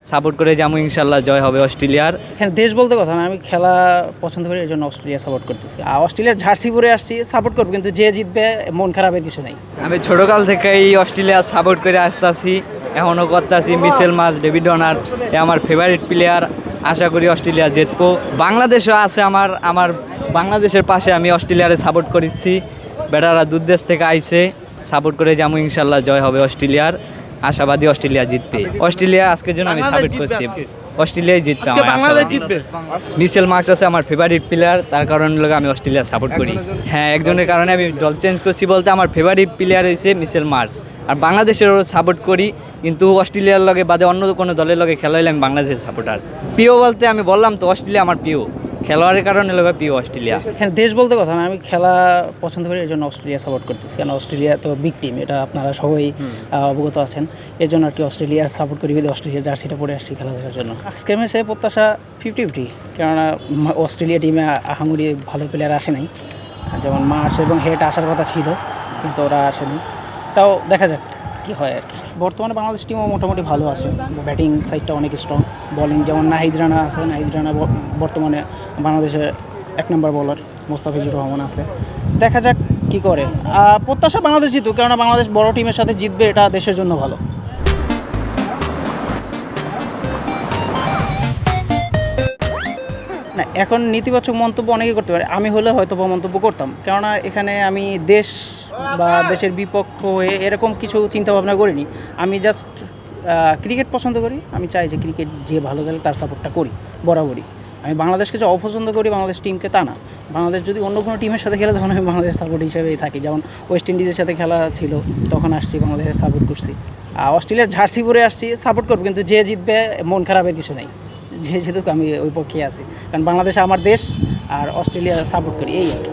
Support করে যাবো, ইনশাল্লাহ জয় হবে অস্ট্রেলিয়ার। এখানে দেশ বলতে কথা না, আমি খেলা পছন্দ করি, এই জন্য অস্ট্রেলিয়া সাপোর্ট করতেছি। আর অস্ট্রেলিয়ার জার্সি পরে আসছি, সাপোর্ট করবো, কিন্তু যে জিতবে মন খারাপের কিছু নেই। আমি ছোটকাল থেকেই অস্ট্রেলিয়া সাপোর্ট করে আসতেছি, এখনও করতেছি। মিচেল মার্শ, ডেভিড ওয়ার্নার এ আমার ফেভারিট প্লেয়ার। আশা করি অস্ট্রেলিয়া জিতবো। বাংলাদেশও আছে আমার বাংলাদেশের পাশে, আমি অস্ট্রেলিয়ারে সাপোর্ট করেছি। বেটারা দূর দেশ থেকে আইছে, সাপোর্ট করে যাবো, ইনশাল্লাহ জয় হবে অস্ট্রেলিয়ার। আশাবাদী অস্ট্রেলিয়া জিতবে। অস্ট্রেলিয়া আজকের জন্য আমি সাপোর্ট করছি, অস্ট্রেলিয়ায় জিতবে। মিচেল মার্শ আছে আমার ফেভারিট প্লেয়ার, তার কারণে লোক আমি অস্ট্রেলিয়া সাপোর্ট করি। হ্যাঁ, একজনের কারণে আমি দল চেঞ্জ করছি বলতে আমার ফেভারিট প্লেয়ার হয়েছে মিচেল মার্শ। আর বাংলাদেশেরও সাপোর্ট করি, কিন্তু অস্ট্রেলিয়ার লগে বাদে অন্য কোনো দলের লগে খেলা হলে আমি বাংলাদেশের সাপোর্টার। প্রিয় বলতে আমি বললাম তো অস্ট্রেলিয়া আমার প্রিয়, খেলোয়াড়ের কারণে লোক প্রিয় অস্ট্রেলিয়া। এখানে দেশ বলতে কথা না, আমি খেলা পছন্দ করি, এই জন্য অস্ট্রেলিয়া সাপোর্ট করতেছি। কারণ অস্ট্রেলিয়া তো বিগ টিম, এটা আপনারা সবাই অবগত আছেন। এর জন্য আর কি অস্ট্রেলিয়ার সাপোর্ট করি, অস্ট্রেলিয়ার জার্সিটা পরে আসছি খেলা দেখার জন্য। আজকের ম্যাচে প্রত্যাশা 50-50, কেননা অস্ট্রেলিয়া টিমে আহামরি ভালো প্লেয়ার আসে নাই। যেমন মার্শ এবং হেড আসার কথা ছিল, কিন্তু ওরা আসেনি। তাও দেখা যাক কী হয় আর কি। বর্তমানে বাংলাদেশ টিমও মোটামুটি ভালো আছে, ব্যাটিং সাইডটা অনেক স্ট্রং। বোলিং যেমন নাহিদ রানা আছে, নাহিদ রানা বর্তমানে বাংলাদেশের 1 নম্বর বোলার। মোস্তাফিজুর রহমান আছে, দেখা যাক কী করে। প্রত্যাশা বাংলাদেশ জিতুক, কেননা বাংলাদেশ বড় টিমের সাথে জিতবে, এটা দেশের জন্য ভালো। না, এখন নেতিবাচক মন্তব্য অনেকেই করতে পারে, আমি হলে হয়তো বা মন্তব্য করতাম, কেননা এখানে আমি দেশ বা দেশের বিপক্ষ হয়ে এরকম কিছু চিন্তাভাবনা করিনি। আমি জাস্ট ক্রিকেট পছন্দ করি, আমি চাই যে ক্রিকেট যে ভালো খেলে তার সাপোর্টটা করি বরাবরই। আমি বাংলাদেশকে যে অপছন্দ করি বাংলাদেশ টিমকে তা না। বাংলাদেশ যদি অন্য কোনো টিমের সাথে খেলে তখন আমি বাংলাদেশ সাপোর্ট হিসেবেই থাকি। যেমন ওয়েস্ট ইন্ডিজের সাথে খেলা ছিল, তখন আসছি বাংলাদেশের সাপোর্ট করছি। অস্ট্রেলিয়ার জার্সি পরে আসছি, সাপোর্ট করবো, কিন্তু যে জিতবে মন খারাপের কিছু নেই। যে যেহেতু আমি ওই পক্ষে আছি, কারণ বাংলাদেশ আমার দেশ, আর অস্ট্রেলিয়া সাপোর্ট করি, এই আর কি।